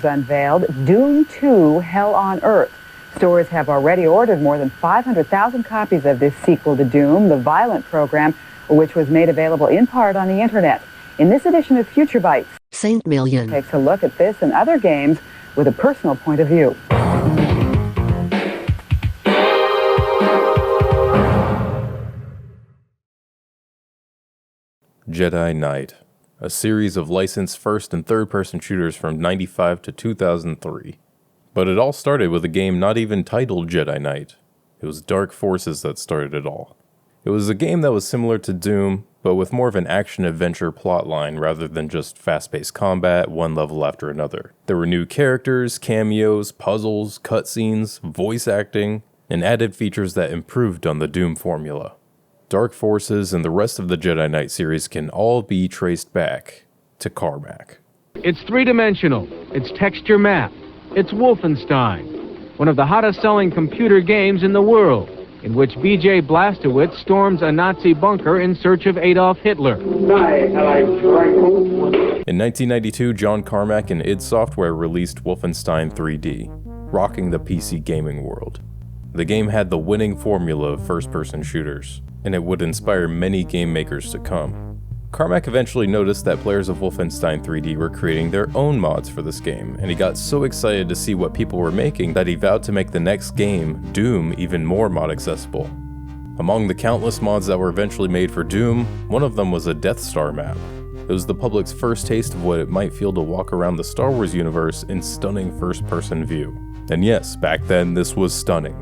Unveiled Doom 2 Hell on Earth. Stores have already ordered more than 500,000 copies of this sequel to Doom, the violent program, which was made available in part on the internet. In this edition of Future Bites, Saintmillion takes a look at this and other games with a personal point of view. Jedi Knight, a series of licensed first and third-person shooters from 95 to 2003. But it all started with a game not even titled Jedi Knight. It was Dark Forces that started it all. It was a game that was similar to Doom, but with more of an action-adventure plotline rather than just fast-paced combat, one level after another. There were new characters, cameos, puzzles, cutscenes, voice acting, and added features that improved on the Doom formula. Dark Forces and the rest of the Jedi Knight series can all be traced back to Carmack. It's three-dimensional. It's texture map. It's Wolfenstein, one of the hottest-selling computer games in the world, in which B.J. Blazkowicz storms a Nazi bunker in search of Adolf Hitler. In 1992, John Carmack and id Software released Wolfenstein 3D, rocking the PC gaming world. The game had the winning formula of first-person shooters, and it would inspire many game makers to come. Carmack eventually noticed that players of Wolfenstein 3D were creating their own mods for this game, and he got so excited to see what people were making that he vowed to make the next game, Doom, even more mod accessible. Among the countless mods that were eventually made for Doom, one of them was a Death Star map. It was the public's first taste of what it might feel to walk around the Star Wars universe in stunning first-person view. And yes, back then this was stunning.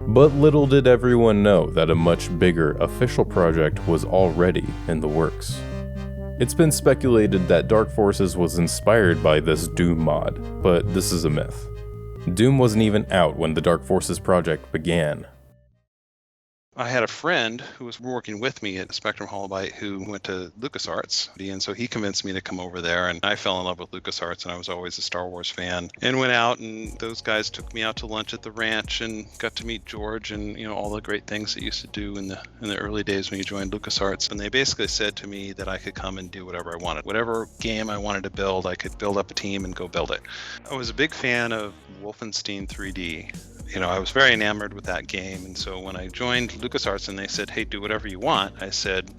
But little did everyone know that a much bigger official project was already in the works. It's been speculated that Dark Forces was inspired by this Doom mod, but this is a myth. Doom wasn't even out when the Dark Forces project began. I had a friend who was working with me at Spectrum Holobyte who went to LucasArts, and so he convinced me to come over there, and I fell in love with LucasArts, and I was always a Star Wars fan, and went out, and those guys took me out to lunch at the ranch and got to meet George and, you know, all the great things they used to do in the early days when you joined LucasArts, and they basically said to me that I could come and do whatever I wanted. Whatever game I wanted to build, I could build up a team and go build it. I was a big fan of Wolfenstein 3D. You know, I was very enamored with that game, and so when I joined LucasArts and they said, hey, do whatever you want, I said,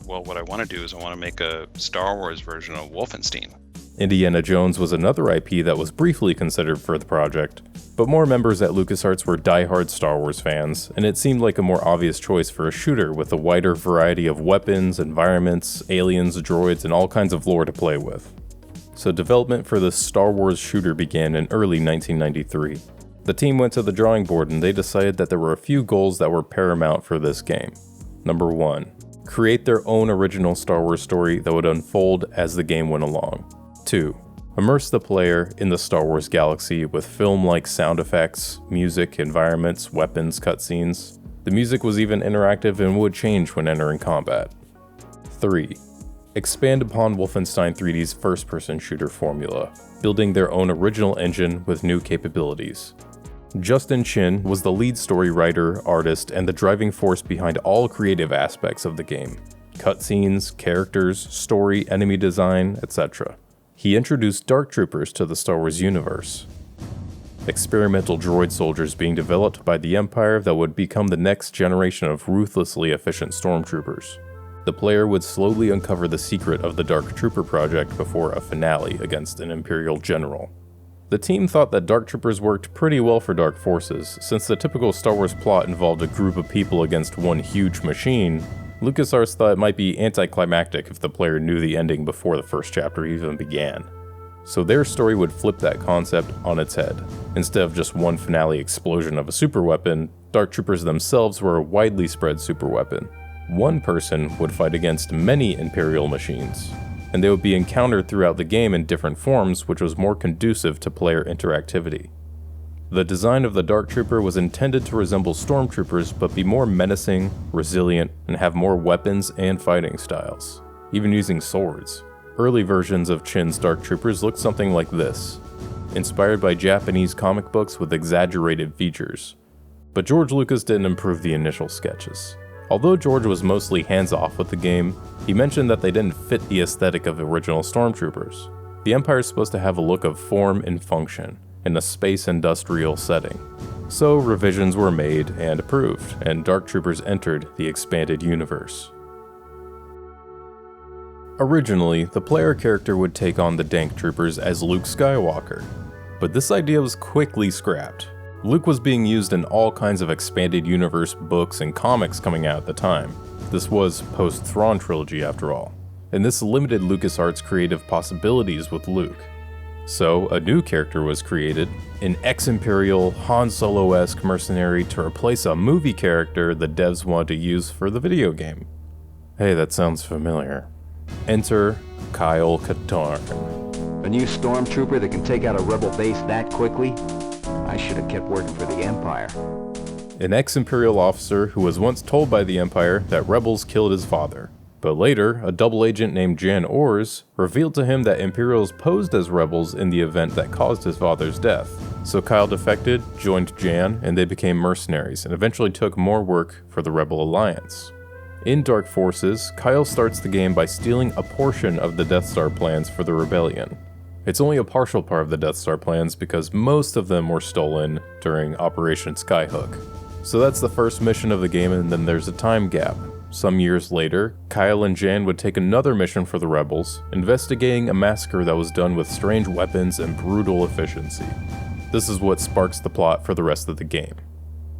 well, what I want to do is I want to make a Star Wars version of Wolfenstein. Indiana Jones was another IP that was briefly considered for the project, but more members at LucasArts were diehard Star Wars fans, and it seemed like a more obvious choice for a shooter with a wider variety of weapons, environments, aliens, droids, and all kinds of lore to play with. So development for this Star Wars shooter began in early 1993. The team went to the drawing board and they decided that there were a few goals that were paramount for this game. Number 1, create their own original Star Wars story that would unfold as the game went along. 2, immerse the player in the Star Wars galaxy with film-like sound effects, music, environments, weapons, cutscenes. The music was even interactive and would change when entering combat. 3, expand upon Wolfenstein 3D's first-person shooter formula, building their own original engine with new capabilities. Justin Chin was the lead story writer, artist, and the driving force behind all creative aspects of the game. Cutscenes, characters, story, enemy design, etc. He introduced Dark Troopers to the Star Wars universe. Experimental droid soldiers being developed by the Empire that would become the next generation of ruthlessly efficient stormtroopers. The player would slowly uncover the secret of the Dark Trooper project before a finale against an Imperial general. The team thought that Dark Troopers worked pretty well for Dark Forces, since the typical Star Wars plot involved a group of people against one huge machine. LucasArts thought it might be anticlimactic if the player knew the ending before the first chapter even began. So their story would flip that concept on its head. Instead of just one finale explosion of a superweapon, Dark Troopers themselves were a widely spread superweapon. One person would fight against many Imperial machines, and they would be encountered throughout the game in different forms, which was more conducive to player interactivity. The design of the Dark Trooper was intended to resemble Stormtroopers, but be more menacing, resilient, and have more weapons and fighting styles, even using swords. Early versions of Chin's Dark Troopers looked something like this, inspired by Japanese comic books with exaggerated features. but George Lucas didn't improve the initial sketches. Although George was mostly hands-off with the game, he mentioned that they didn't fit the aesthetic of original Stormtroopers. The Empire is supposed to have a look of form and function in a space industrial setting. So revisions were made and approved, and Dark Troopers entered the expanded universe. Originally, the player character would take on the Dank Troopers as Luke Skywalker, but this idea was quickly scrapped. Luke was being used in all kinds of expanded universe books and comics coming out at the time. This was post-Thrawn trilogy after all, and this limited LucasArts' creative possibilities with Luke. So, a new character was created, an ex-Imperial, Han Solo-esque mercenary to replace a movie character the devs wanted to use for the video game. Hey, that sounds familiar. Enter Kyle Katarn. A new stormtrooper that can take out a rebel base that quickly? I should have kept working for the Empire. An ex-Imperial officer who was once told by the Empire that rebels killed his father. But later, a double agent named Jan Ors revealed to him that Imperials posed as rebels in the event that caused his father's death. So Kyle defected, joined Jan, and they became mercenaries, and eventually took more work for the Rebel Alliance. In Dark Forces, Kyle starts the game by stealing a portion of the Death Star plans for the Rebellion. It's only a partial part of the Death Star plans because most of them were stolen during Operation Skyhook. So that's the first mission of the game, and then there's a time gap. Some years later, Kyle and Jan would take another mission for the rebels, investigating a massacre that was done with strange weapons and brutal efficiency. This is what sparks the plot for the rest of the game.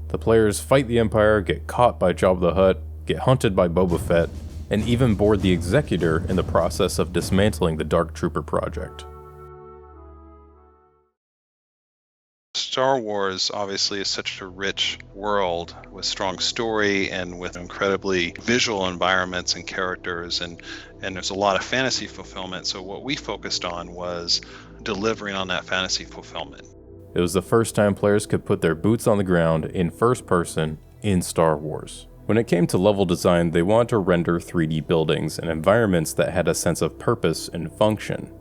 The players fight the Empire, get caught by Jabba the Hutt, get hunted by Boba Fett, and even board the Executor in the process of dismantling the Dark Trooper project. Star Wars obviously is such a rich world with strong story and with incredibly visual environments and characters, and there's a lot of fantasy fulfillment. So what we focused on was delivering on that fantasy fulfillment. It was the first time players could put their boots on the ground in first person in Star Wars. When it came to level design, they wanted to render 3D buildings and environments that had a sense of purpose and function.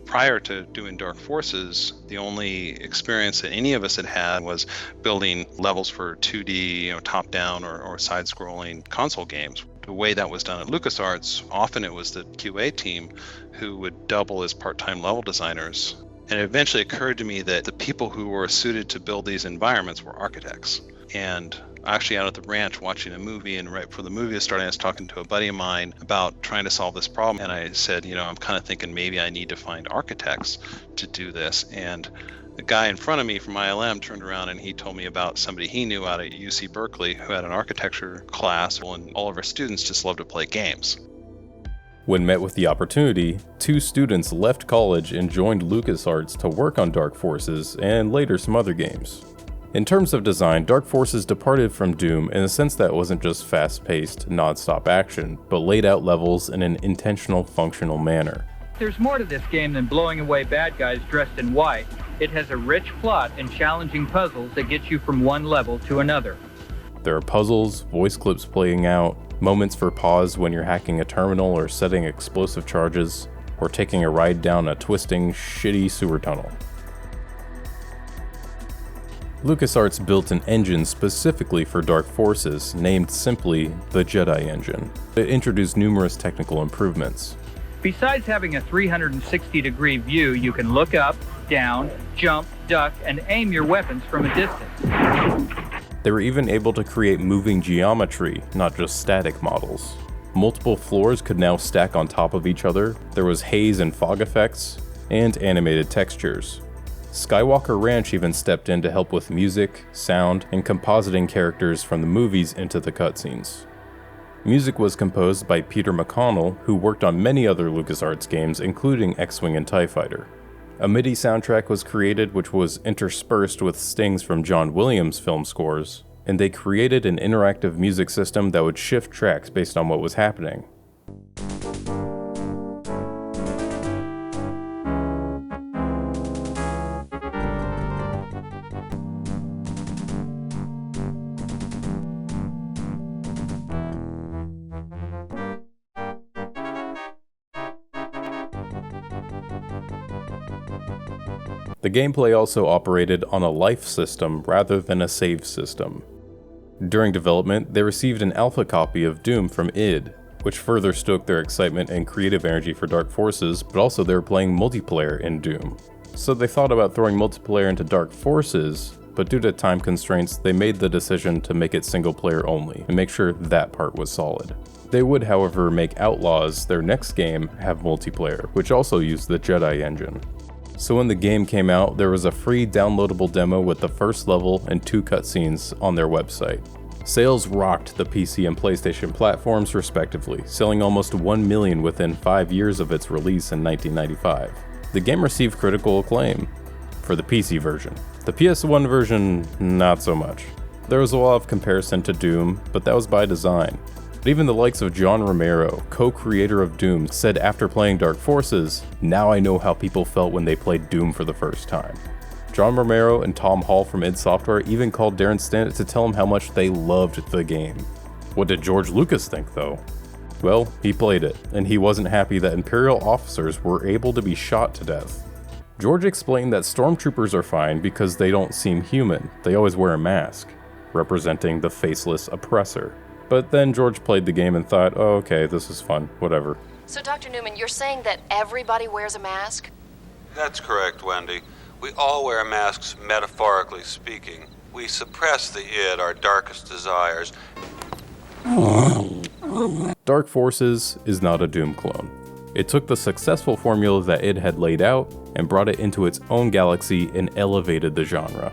Prior to doing Dark Forces, the only experience that any of us had had was building levels for 2D, top-down or side-scrolling console games. The way that was done at LucasArts, often it was the QA team who would double as part-time level designers. And it eventually occurred to me that the people who were suited to build these environments were architects. And actually out at the ranch watching a movie, and right before the movie was starting, I was talking to a buddy of mine about trying to solve this problem, and I said, I'm kind of thinking maybe I need to find architects to do this. And the guy in front of me from ILM turned around and he told me about somebody he knew out at UC Berkeley who had an architecture class, and all of our students just love to play games. When met with the opportunity, 2 students left college and joined LucasArts to work on Dark Forces and later some other games. In terms of design, Dark Forces departed from Doom in the sense that it wasn't just fast-paced, non-stop action, but laid out levels in an intentional, functional manner. There's more to this game than blowing away bad guys dressed in white. It has a rich plot and challenging puzzles that get you from one level to another. There are puzzles, voice clips playing out, moments for pause when you're hacking a terminal or setting explosive charges, or taking a ride down a twisting, shitty sewer tunnel. LucasArts built an engine specifically for Dark Forces, named simply the Jedi Engine. It introduced numerous technical improvements. Besides having a 360-degree view, you can look up, down, jump, duck, and aim your weapons from a distance. They were even able to create moving geometry, not just static models. Multiple floors could now stack on top of each other, there was haze and fog effects, and animated textures. Skywalker Ranch even stepped in to help with music, sound, and compositing characters from the movies into the cutscenes. Music was composed by Peter McConnell, who worked on many other LucasArts games, including X-Wing and TIE Fighter. A MIDI soundtrack was created which was interspersed with stings from John Williams' film scores, and they created an interactive music system that would shift tracks based on what was happening. The gameplay also operated on a life system rather than a save system. During development, they received an alpha copy of Doom from id, which further stoked their excitement and creative energy for Dark Forces, but also they were playing multiplayer in Doom. So they thought about throwing multiplayer into Dark Forces, but due to time constraints, they made the decision to make it single player only, and make sure that part was solid. They would, however, make Outlaws, their next game, have multiplayer, which also used the Jedi Engine. So when the game came out, there was a free downloadable demo with the first level and 2 cutscenes on their website. Sales rocked the PC and PlayStation platforms respectively, selling almost 1 million within 5 years of its release in 1995. The game received critical acclaim for the PC version. The PS1 version, not so much. There was a lot of comparison to Doom, but that was by design. But even the likes of John Romero, co-creator of Doom, said after playing Dark Forces, "Now I know how people felt when they played Doom for the first time." John Romero and Tom Hall from id Software even called Darren Stannett to tell him how much they loved the game. What did George Lucas think though? Well, he played it, and he wasn't happy that Imperial officers were able to be shot to death. George explained that stormtroopers are fine because they don't seem human, they always wear a mask, representing the faceless oppressor. But then George played the game and thought, oh okay, this is fun, whatever. So Dr. Newman, you're saying that everybody wears a mask? That's correct, Wendy. We all wear masks, metaphorically speaking. We suppress the id, our darkest desires. Dark Forces is not a Doom clone. It took the successful formula that id had laid out and brought it into its own galaxy and elevated the genre.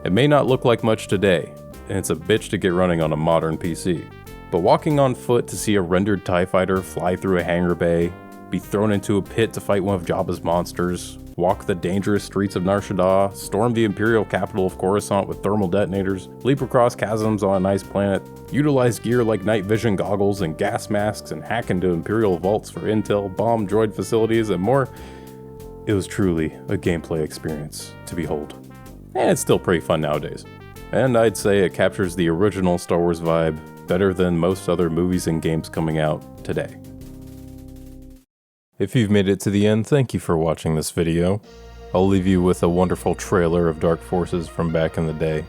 It may not look like much today, and it's a bitch to get running on a modern PC. But walking on foot to see a rendered TIE fighter fly through a hangar bay, be thrown into a pit to fight one of Jabba's monsters, walk the dangerous streets of Nar Shaddaa, storm the Imperial capital of Coruscant with thermal detonators, leap across chasms on a nice planet, utilize gear like night vision goggles and gas masks, and hack into Imperial vaults for intel, bomb droid facilities, and more. It was truly a gameplay experience to behold. And it's still pretty fun nowadays. And I'd say it captures the original Star Wars vibe better than most other movies and games coming out today. If you've made it to the end, thank you for watching this video. I'll leave you with a wonderful trailer of Dark Forces from back in the day.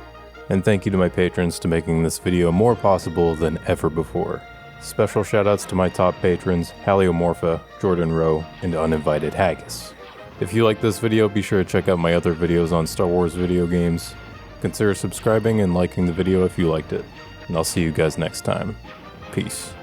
And thank you to my patrons to making this video more possible than ever before. Special shoutouts to my top patrons, Haliomorpha, Jordan Rowe, and Uninvited Haggis. If you like this video, be sure to check out my other videos on Star Wars video games. Consider subscribing and liking the video if you liked it. And I'll see you guys next time. Peace.